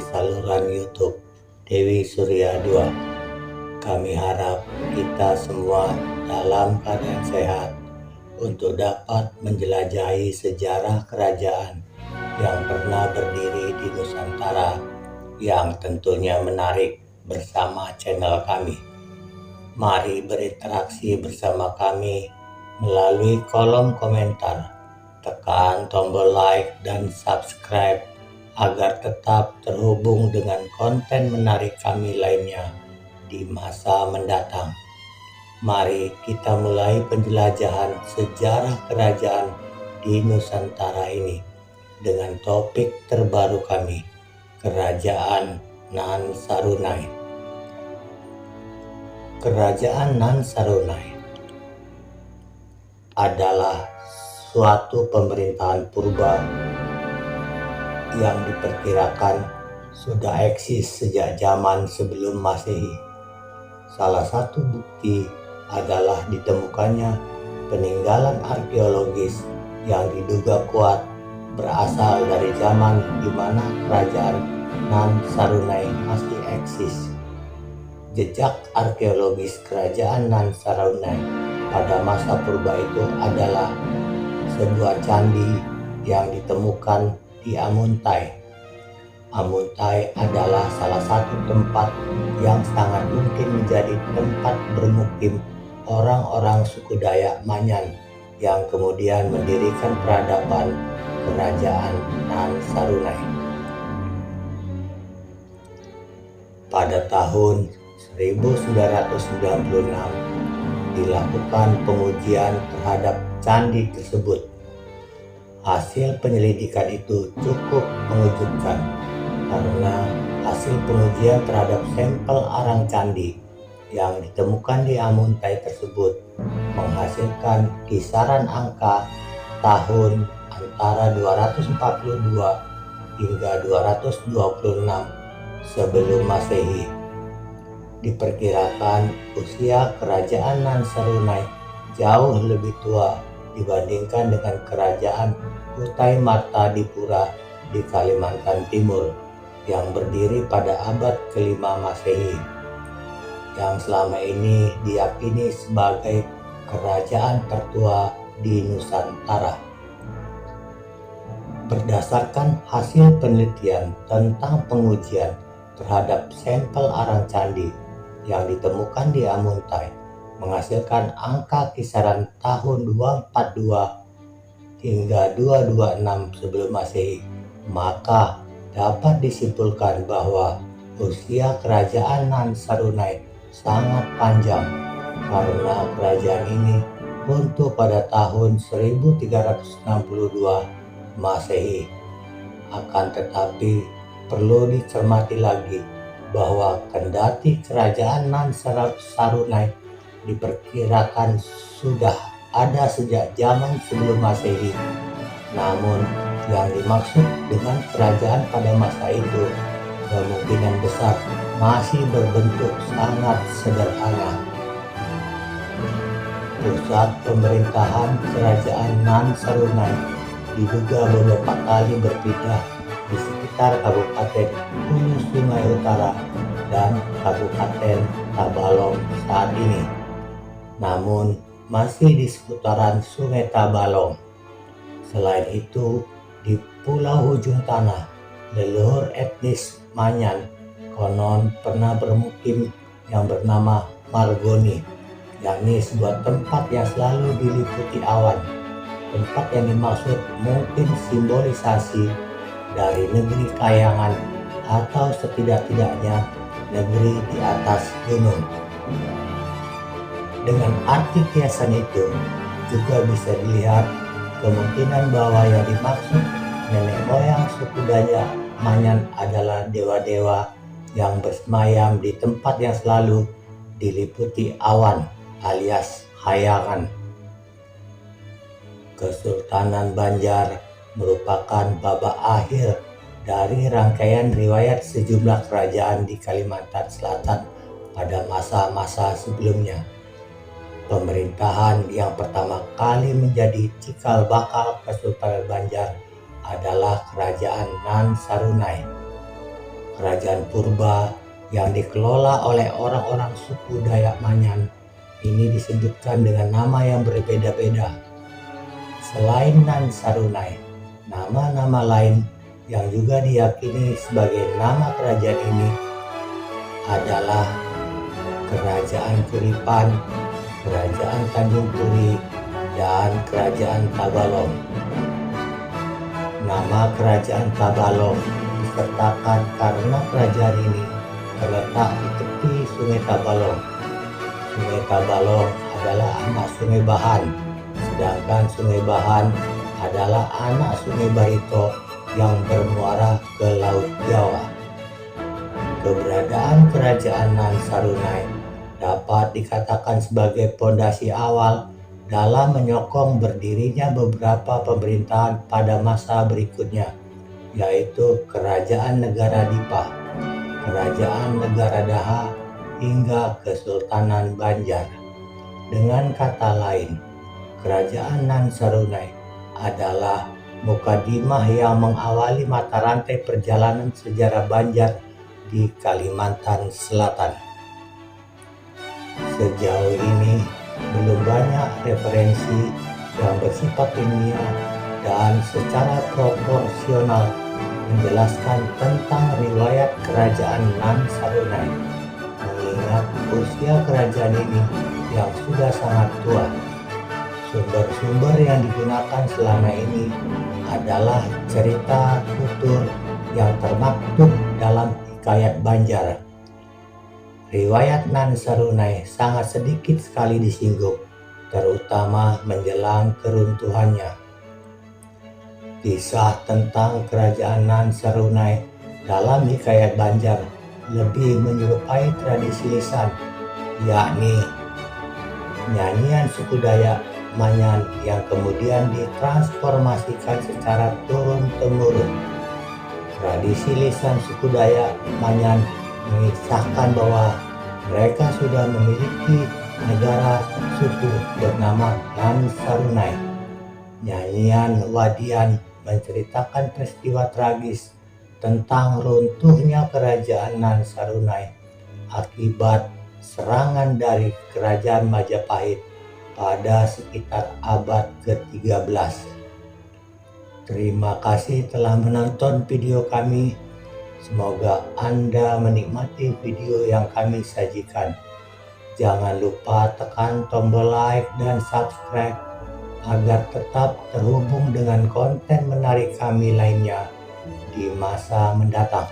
saluran YouTube Dewi Surya 2. Kami harap kita semua dalam keadaan sehat untuk dapat menjelajahi sejarah kerajaan yang pernah berdiri di Nusantara yang tentunya menarik bersama channel kami. Mari berinteraksi bersama kami melalui kolom komentar. Tekan tombol like dan subscribe agar tetap terhubung dengan konten menarik kami lainnya di masa mendatang. Mari kita mulai penjelajahan sejarah kerajaan di Nusantara ini dengan topik terbaru kami, Kerajaan Nan Sarunai. Kerajaan Nan Sarunai adalah suatu pemerintahan purba yang diperkirakan sudah eksis sejak zaman sebelum Masehi. Salah satu bukti adalah ditemukannya peninggalan arkeologis yang diduga kuat berasal dari zaman di mana kerajaan Nan Sarunai masih eksis. Jejak arkeologis kerajaan Nan Sarunai pada masa purba itu adalah sebuah candi yang ditemukan di Amuntai. Amuntai adalah salah satu tempat yang sangat mungkin menjadi tempat bermukim orang-orang suku Dayak Manyan yang kemudian mendirikan peradaban kerajaan Nan Sarunai. Pada tahun 1996 dilakukan pengujian terhadap candi tersebut. Hasil penyelidikan itu cukup mengejutkan karena hasil pengujian terhadap sampel arang candi yang ditemukan di Amuntai tersebut menghasilkan kisaran angka tahun antara 242 hingga 226 sebelum Masehi. Diperkirakan usia kerajaan Nan Sarunai jauh lebih tua dibandingkan dengan kerajaan Kutai Martadipura di Kalimantan Timur yang berdiri pada abad ke-5 Masehi, yang selama ini diyakini sebagai kerajaan tertua di Nusantara. Berdasarkan hasil penelitian tentang pengujian terhadap sampel arang candi yang ditemukan di Amuntai menghasilkan angka kisaran tahun 242 hingga 226 sebelum Masehi, maka dapat disimpulkan bahwa usia kerajaan Nan Sarunai sangat panjang karena kerajaan ini runtuh pada tahun 1362 Masehi. Akan tetapi perlu dicermati lagi bahwa kendati kerajaan Nan Sarunai diperkirakan sudah ada sejak zaman sebelum Masehi, namun yang dimaksud dengan kerajaan pada masa itu kemungkinan besar masih berbentuk sangat sederhana. Pusat pemerintahan kerajaan Nan Sarunai diduga beberapa kali berpindah di sekitar Kabupaten Hulu Sungai Utara dan Kabupaten Tabalong saat ini, namun masih di seputaran Sungai Tabalong. Selain itu, di Pulau Ujung Tanah, leluhur etnis Manyan konon pernah bermukim yang bernama Margoni, yakni sebuah tempat yang selalu diliputi awan. Tempat yang dimaksud mungkin simbolisasi dari negeri kayangan atau setidak-tidaknya negeri di atas gunung. Dengan arti kiasan itu juga bisa dilihat kemungkinan bahwa yang dimaksud nenek moyang suku Dayak Manyan adalah dewa-dewa yang bersemayam di tempat yang selalu diliputi awan alias hayangan. Kesultanan Banjar merupakan babak akhir dari rangkaian riwayat sejumlah kerajaan di Kalimantan Selatan pada masa-masa sebelumnya. Pemerintahan yang pertama kali menjadi cikal bakal Kesultanan Banjar adalah kerajaan Nan Sarunai. Kerajaan purba yang dikelola oleh orang-orang suku Dayak Manyan ini disebutkan dengan nama yang berbeda-beda. Selain Nan Sarunai, nama-nama lain yang juga diyakini sebagai nama kerajaan ini adalah Kerajaan Kuripan, Kerajaan Tanjung Turi, dan Kerajaan Tabalong. Nama Kerajaan Tabalong disertakan karena kerajaan ini terletak di tepi Sungai Tabalong. Sungai Tabalong adalah anak Sungai Bahan, sedangkan Sungai Bahan adalah anak Sungai Barito yang bermuara ke Laut Jawa. Keberadaan Kerajaan Nan Sarunai dapat dikatakan sebagai pondasi awal dalam menyokong berdirinya beberapa pemerintahan pada masa berikutnya, yaitu Kerajaan Negara Dipah, Kerajaan Negara Daha, hingga Kesultanan Banjar. Dengan kata lain, Kerajaan Nan Sarunai adalah mukadimah yang mengawali mata rantai perjalanan sejarah Banjar di Kalimantan Selatan. Sejauh ini belum banyak referensi yang bersifat ilmiah dan secara proporsional menjelaskan tentang riwayat Kerajaan Nan Sarunai, mengingat usia kerajaan ini yang sudah sangat tua. Sumber-sumber yang digunakan selama ini adalah cerita tutur yang termaktub dalam Hikayat Banjar. Riwayat Nan Sarunai sangat sedikit sekali disinggung, terutama menjelang keruntuhannya. Kisah tentang Kerajaan Nan Sarunai dalam Hikayat Banjar lebih menyerupai tradisi lisan, yakni nyanyian suku Dayak Manyan yang kemudian ditransformasikan secara turun-temurun. Tradisi lisan suku Dayak Manyan mengisahkan bahwa mereka sudah memiliki negara suku bernama Nan Sarunai. Nyanyian Wadian menceritakan peristiwa tragis tentang runtuhnya Kerajaan Nan Sarunai akibat serangan dari Kerajaan Majapahit pada sekitar abad ke-13. Terima kasih telah menonton video kami. Semoga Anda menikmati video yang kami sajikan. Jangan lupa tekan tombol like dan subscribe agar tetap terhubung dengan konten menarik kami lainnya di masa mendatang.